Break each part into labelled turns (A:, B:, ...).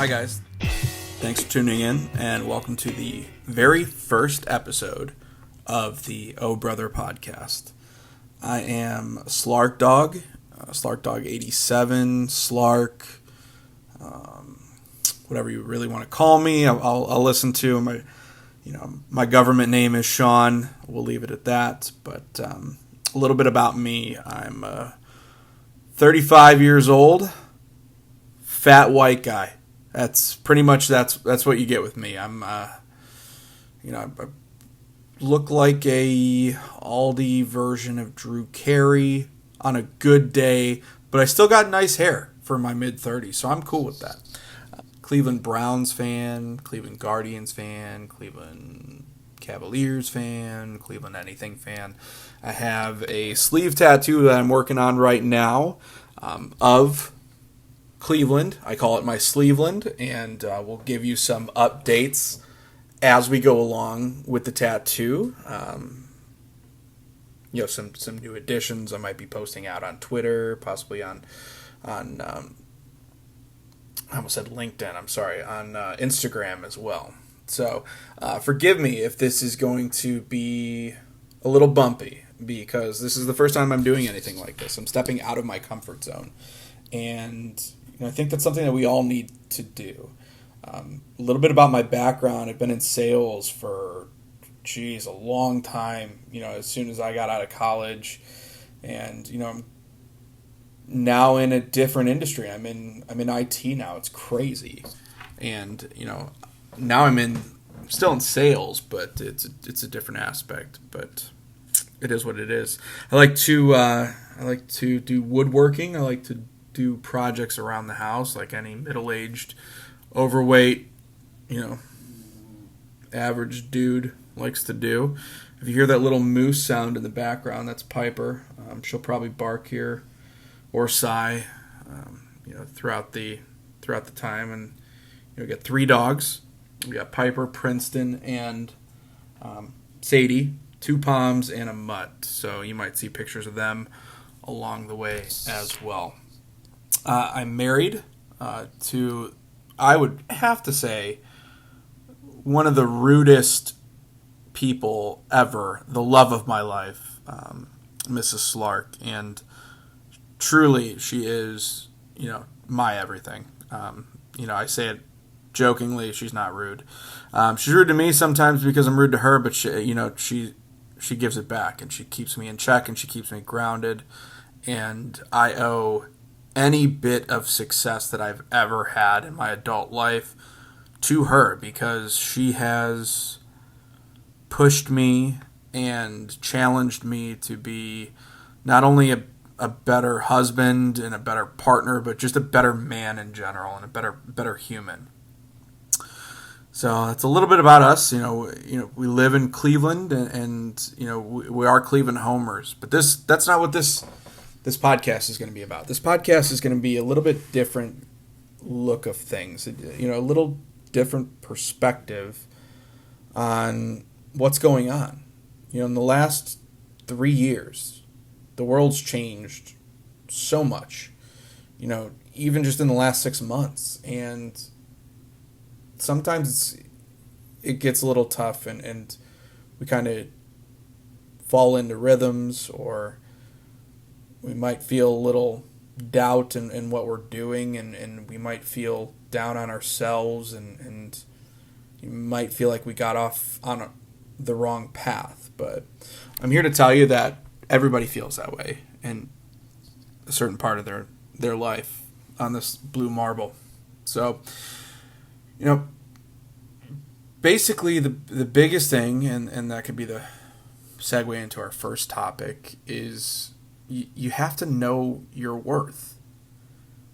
A: Hi, guys. Thanks for tuning in, and welcome to the very first episode of the Oh Brother podcast. I am SlarkDawg, SlarkDawg87, Slark, whatever you really want to call me. I'll listen to my government name is Sean. We'll leave it at that. But a little bit about me: I'm 35 years old, fat white guy. That's pretty much that's what you get with me. I'm I look like a Aldi version of Drew Carey on a good day, but I still got nice hair for my mid-30s, so I'm cool with that. Cleveland Browns fan, Cleveland Guardians fan, Cleveland Cavaliers fan, Cleveland anything fan. I have a sleeve tattoo that I'm working on right now of Cleveland. I call it my Sleeveland, and we'll give you some updates as we go along with the tattoo. Some new additions I might be posting out on Twitter, possibly on I almost said LinkedIn. I'm sorry, on Instagram as well. So forgive me if this is going to be a little bumpy, because this is the first time I'm doing anything like this. I'm stepping out of my comfort zone, and I think that's something that we all need to do. A little bit about my background: I've been in sales for a long time. As soon as I got out of college, and I'm now in a different industry. I'm in IT now. It's crazy, and now I'm still in sales, but it's a different aspect. But it is what it is. I like to do woodworking. I like to do projects around the house, like any middle-aged, overweight, average dude likes to do. If you hear that little moose sound in the background, that's Piper. She'll probably bark here or sigh, throughout the time. And we got 3 dogs. We got Piper, Princeton, and Sadie, 2 Poms, and a mutt. So you might see pictures of them along the way as well. I'm married to, I would have to say, one of the rudest people ever, the love of my life, Mrs. Slark, and truly she is, my everything. I say it jokingly, she's not rude. She's rude to me sometimes because I'm rude to her, but she gives it back, and she keeps me in check, and she keeps me grounded, and I owe any bit of success that I've ever had in my adult life to her, because she has pushed me and challenged me to be not only a better husband and a better partner, but just a better man in general, and a better human. So that's a little bit about us. We live in Cleveland, and we are Cleveland homers. But that's not what this podcast is going to be about. This podcast is going to be a little bit different look of things, a little different perspective on what's going on. In the last 3 years, the world's changed so much, even just in the last 6 months. And sometimes it gets a little tough, and we kind of fall into rhythms, or we might feel a little doubt in what we're doing, and we might feel down on ourselves, and you might feel like we got off on the wrong path. But I'm here to tell you that everybody feels that way in a certain part of their life on this blue marble. So, basically the biggest thing, and that could be the segue into our first topic, is you have to know your worth.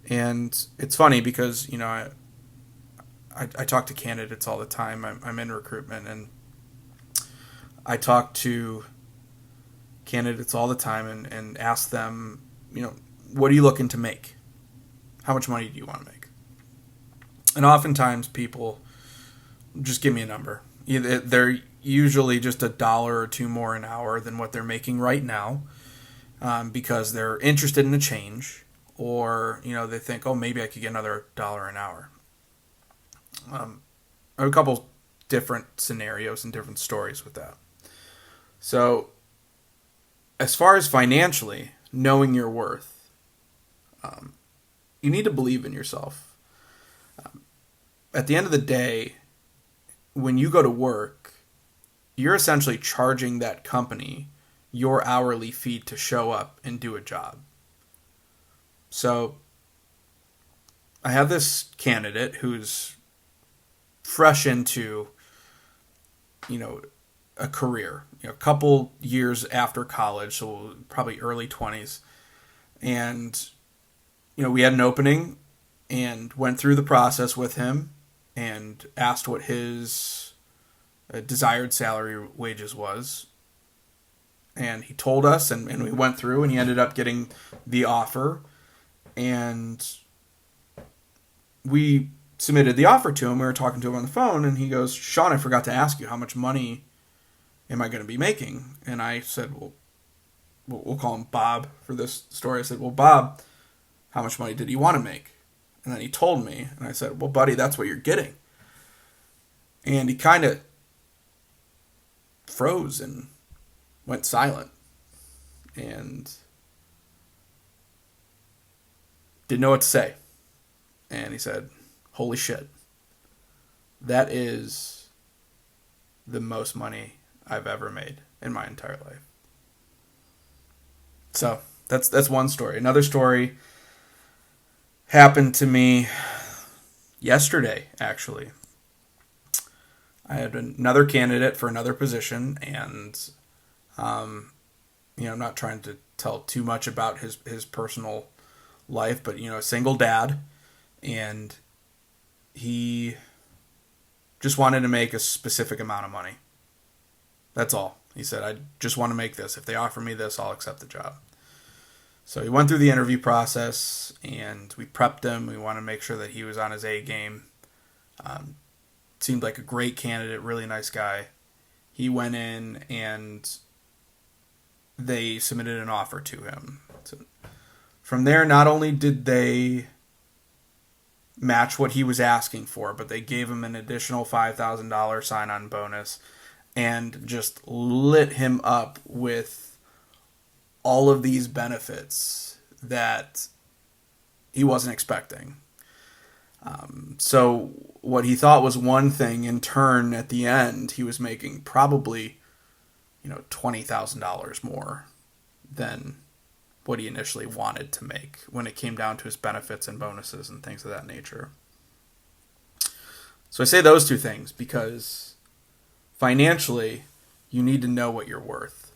A: And it's funny because, I talk to candidates all the time. I'm in recruitment, and I talk to candidates all the time and ask them, what are you looking to make? How much money do you want to make? And oftentimes people just give me a number. They're usually just $1 or $2 more an hour than what they're making right now, because they're interested in a change, or they think, oh, maybe I could get another $1 an hour. I have a couple different scenarios and different stories with that. So, as far as financially, knowing your worth, you need to believe in yourself. At the end of the day, when you go to work, you're essentially charging that company your hourly fee to show up and do a job. So, I have this candidate who's fresh into, a career, a couple years after college, so probably early 20s. And, we had an opening and went through the process with him and asked what his desired salary wages was. And he told us, and we went through, and he ended up getting the offer. And we submitted the offer to him. We were talking to him on the phone, and he goes, "Sean, I forgot to ask you, how much money am I going to be making?" And I said, well, we'll call him Bob for this story. I said, "Well, Bob, how much money did you want to make?" And then he told me, and I said, "Well, buddy, that's what you're getting." And he kind of froze and went silent and didn't know what to say. And he said, "Holy shit, that is the most money I've ever made in my entire life." So that's one story. Another story happened to me yesterday, actually. I had another candidate for another position, and I'm not trying to tell too much about his personal life, but a single dad, and he just wanted to make a specific amount of money. That's all. He said, "I just want to make this. If they offer me this, I'll accept the job." So he went through the interview process, and we prepped him. We wanted to make sure that he was on his A game. Seemed like a great candidate, really nice guy. He went in, and they submitted an offer to him. So from there, not only did they match what he was asking for, but they gave him an additional $5,000 sign-on bonus and just lit him up with all of these benefits that he wasn't expecting. So what he thought was one thing, in turn, at the end, he was making probably, $20,000 more than what he initially wanted to make when it came down to his benefits and bonuses and things of that nature. So I say those two things because financially, you need to know what you're worth.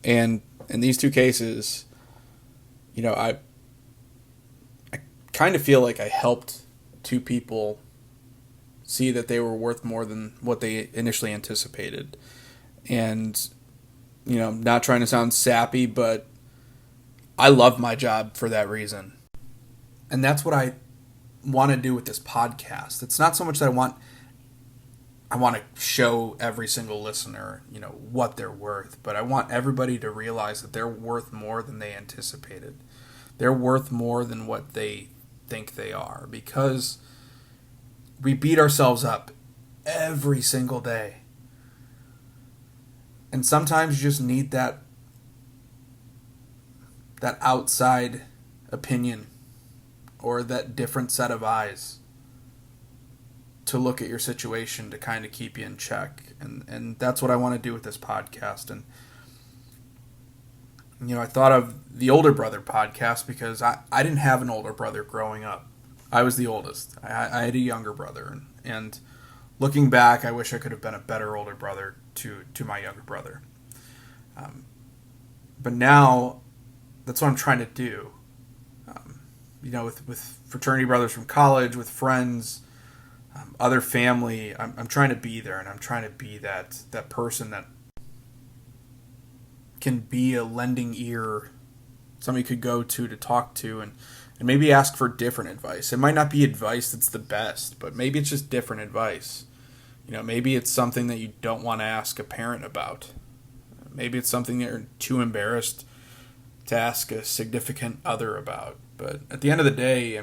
A: And in these two cases, I kind of feel like I helped two people see that they were worth more than what they initially anticipated. And, not trying to sound sappy, but I love my job for that reason. And that's what I want to do with this podcast. It's not so much that I want to show every single listener, what they're worth, but I want everybody to realize that they're worth more than they anticipated. They're worth more than what they think they are, because we beat ourselves up every single day. And sometimes you just need that outside opinion or that different set of eyes to look at your situation to kind of keep you in check. And that's what I want to do with this podcast. And, I thought of the Older Brother podcast because I didn't have an older brother growing up. I was the oldest. I had a younger brother. And looking back, I wish I could have been a better older brother to my younger brother. But now, that's what I'm trying to do. With fraternity brothers from college, with friends, other family, I'm trying to be there, and I'm trying to be that person that can be a lending ear, somebody could go to talk to, and maybe ask for different advice. It might not be advice that's the best, but maybe it's just different advice. Maybe it's something that you don't want to ask a parent about. Maybe it's something that you're too embarrassed to ask a significant other about. But at the end of the day,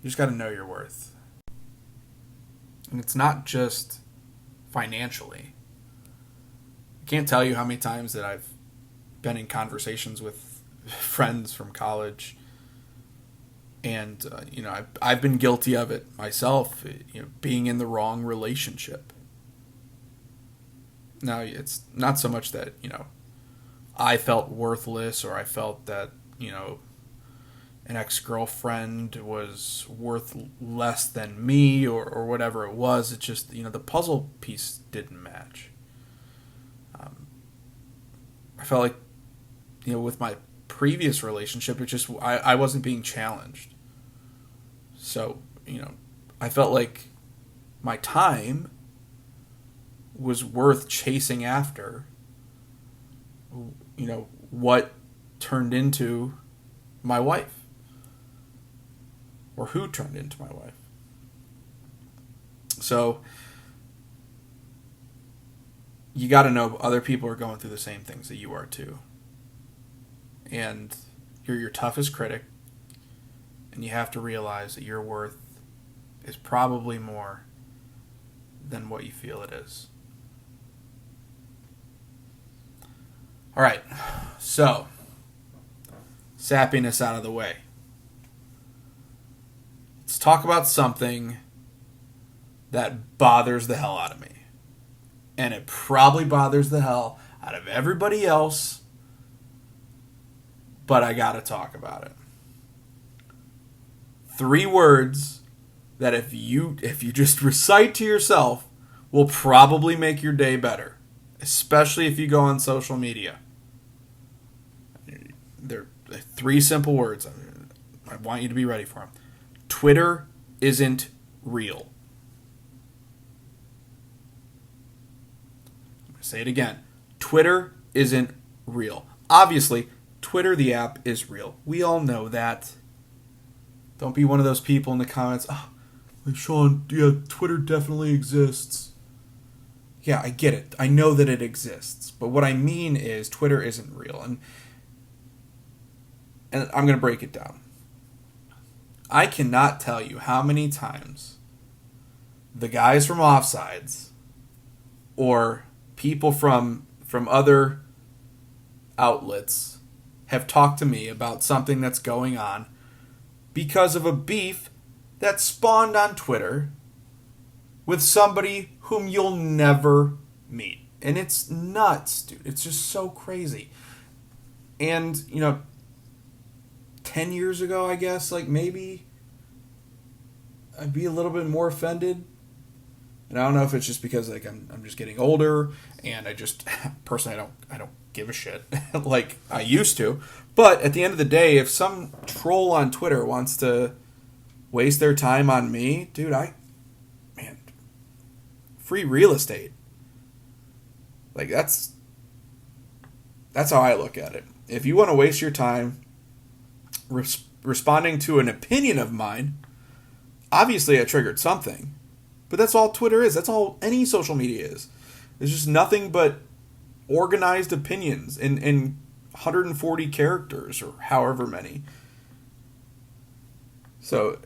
A: You just got to know your worth. And it's not just financially. I can't tell you how many times that I've been in conversations with friends from college, and I've been guilty of it myself, being in the wrong relationship. Now, it's not so much that, I felt worthless, or I felt that, an ex-girlfriend was worth less than me, or whatever it was. It's just, the puzzle piece didn't match. I felt like, with my previous relationship, it just, I wasn't being challenged. So, I felt like my time was worth chasing after, what turned into my wife, or who turned into my wife. So you got to know other people are going through the same things that you are too. And you're your toughest critic, and you have to realize that your worth is probably more than what you feel it is. All right, so sappiness out of the way. Let's talk about something that bothers the hell out of me. And it probably bothers the hell out of everybody else, but I gotta talk about it. 3 words that if you just recite to yourself will probably make your day better, especially if you go on social media. They're 3 simple words. I want you to be ready for them. Twitter isn't real. I'm going to say it again. Twitter isn't real. Obviously, Twitter, the app, is real. We all know that. Don't be one of those people in the comments, Sean, yeah, Twitter definitely exists. Yeah, I get it. I know that it exists. But what I mean is Twitter isn't real. And I'm going to break it down. I cannot tell you how many times the guys from Offsides or people from other outlets have talked to me about something that's going on because of a beef that spawned on Twitter with somebody whom you'll never meet. And it's nuts, dude. It's just so crazy. And, 10 years ago, I guess, maybe I'd be a little bit more offended. And I don't know if it's just because I'm just getting older, and I just personally I don't give a shit like I used to. But at the end of the day, if some troll on Twitter wants to waste their time on me, dude, free real estate. That's how I look at it. If you want to waste your time responding to an opinion of mine, obviously I triggered something. But that's all Twitter is. That's all any social media is. It's just nothing but organized opinions in 140 characters or however many. So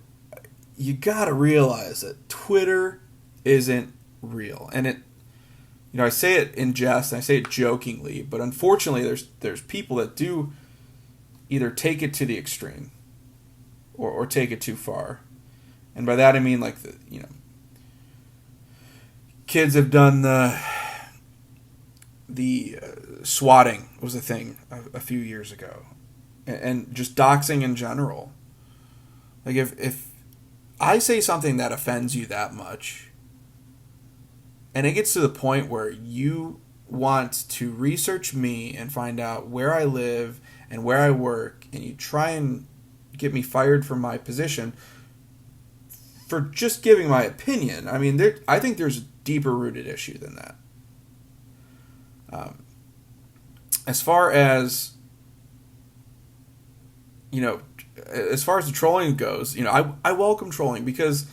A: you gotta realize that Twitter isn't real. And I say it in jest, and I say it jokingly, but unfortunately there's people that do either take it to the extreme or take it too far. And by that I mean kids have done the swatting was a thing a few years ago, and just doxing in general. If I say something that offends you that much, and it gets to the point where you want to research me and find out where I live and where I work, and you try and get me fired from my position for just giving my opinion, I think there's a deeper rooted issue than that. As far as the trolling goes, I welcome trolling because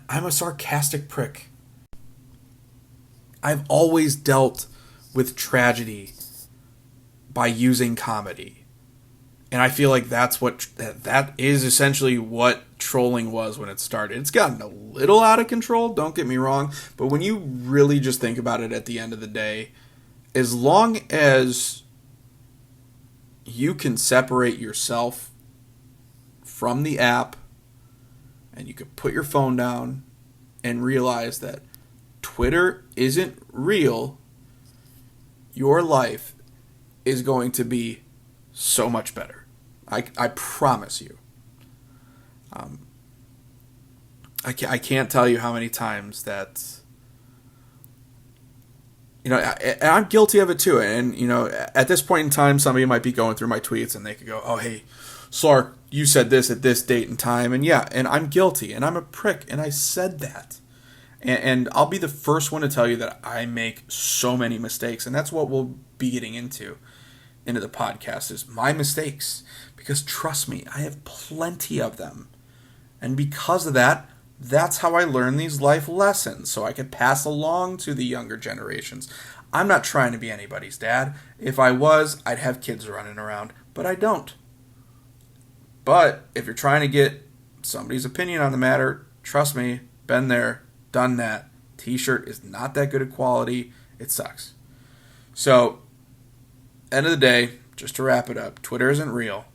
A: I'm a sarcastic prick. I've always dealt with tragedy by using comedy. And I feel like that is essentially what trolling was when it started. It's gotten a little out of control, don't get me wrong, but when you really just think about it at the end of the day, as long as you can separate yourself from the app and you can put your phone down and realize that Twitter isn't real, your life is going to be so much better. I promise you. I can't tell you how many times that, I'm guilty of it too. And, at this point in time, somebody might be going through my tweets and they could go, oh, hey, Slark, you said this at this date and time. And yeah, and I'm guilty and I'm a prick and I said that. And I'll be the first one to tell you that I make so many mistakes. And that's what we'll be getting into the podcast, is my mistakes. Because trust me, I have plenty of them. And because of that, that's how I learn these life lessons, so I can pass along to the younger generations. I'm not trying to be anybody's dad. If I was, I'd have kids running around, but I don't. But if you're trying to get somebody's opinion on the matter, trust me, been there, done that. T-shirt is not that good of quality. It sucks. So, end of the day, just to wrap it up, Twitter isn't real.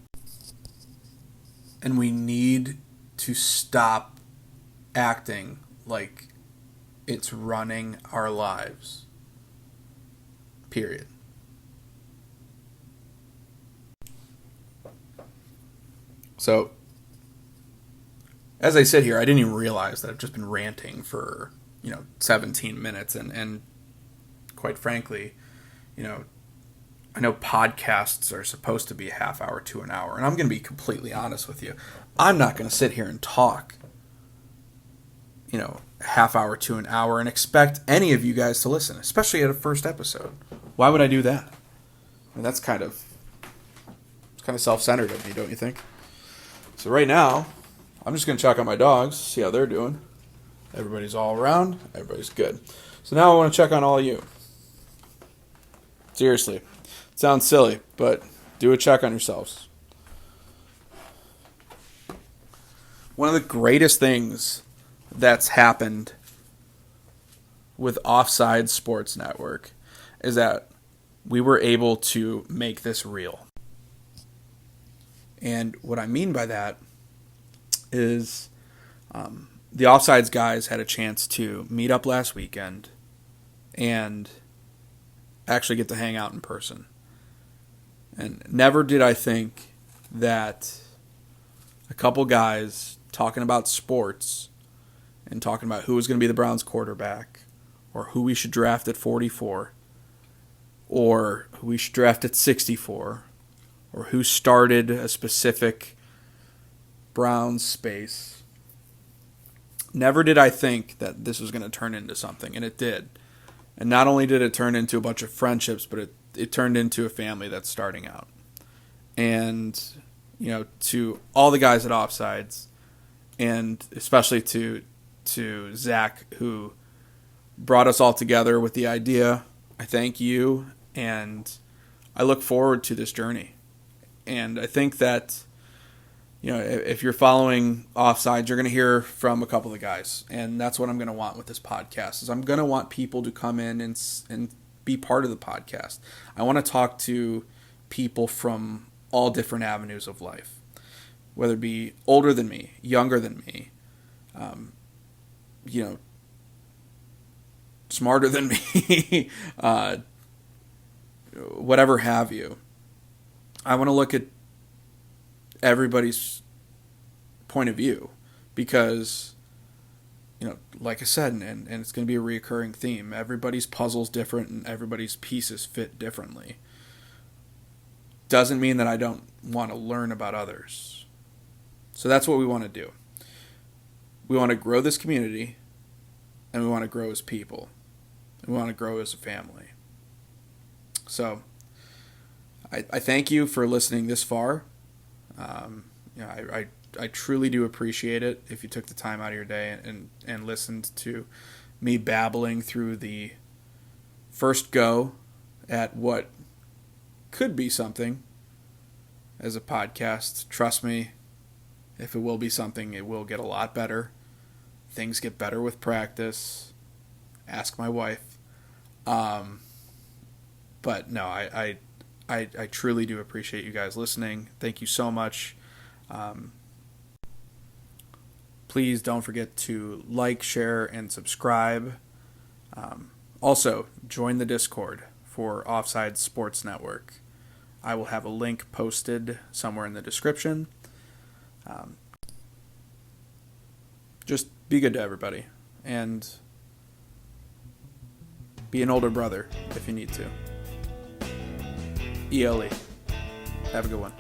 A: And we need to stop acting like it's running our lives. Period. So, as I sit here, I didn't even realize that I've just been ranting for, 17 minutes. And quite frankly, I know podcasts are supposed to be a half hour to an hour. And I'm going to be completely honest with you. I'm not going to sit here and talk, a half hour to an hour and expect any of you guys to listen, especially at a first episode. Why would I do that? I mean, that's kind of self-centered of me, don't you think? So right now, I'm just going to check on my dogs, see how they're doing. Everybody's all around. Everybody's good. So now I want to check on all of you. Seriously. It sounds silly, but do a check on yourselves. One of the greatest things that's happened with Offsides Sports Network is that we were able to make this real. And what I mean by that is the Offsides guys had a chance to meet up last weekend and actually get to hang out in person. And never did I think that a couple guys talking about sports and talking about who was going to be the Browns quarterback, or who we should draft at 44, or who we should draft at 64, or who started a specific Browns space. Never did I think that this was going to turn into something, and it did. And not only did it turn into a bunch of friendships, but it turned into a family that's starting out. And, to all the guys at Offsides, and especially to Zach, who brought us all together with the idea, I thank you, and I look forward to this journey. And I think that, if you're following Offsides, you're going to hear from a couple of the guys. And that's what I'm going to want with this podcast, is I'm going to want people to come in and be part of the podcast. I want to talk to people from all different avenues of life, whether it be older than me, younger than me, smarter than me, whatever have you. I want to look at everybody's point of view because, like I said, and it's going to be a recurring theme, everybody's puzzle's different and everybody's pieces fit differently. Doesn't mean that I don't want to learn about others. So that's what we want to do. We want to grow this community, and we want to grow as people. And we want to grow as a family. So I thank you for listening this far. I truly do appreciate it if you took the time out of your day and listened to me babbling through the first go at what could be something as a podcast. Trust me, if it will be something, it will get a lot better. Things get better with practice. Ask my wife. But no, I truly do appreciate you guys listening. Thank you so much. Please don't forget to like, share, and subscribe. Also, join the Discord for Offsides Sports Network. I will have a link posted somewhere in the description. Just be good to everybody. And be an older brother if you need to. ELE. Have a good one.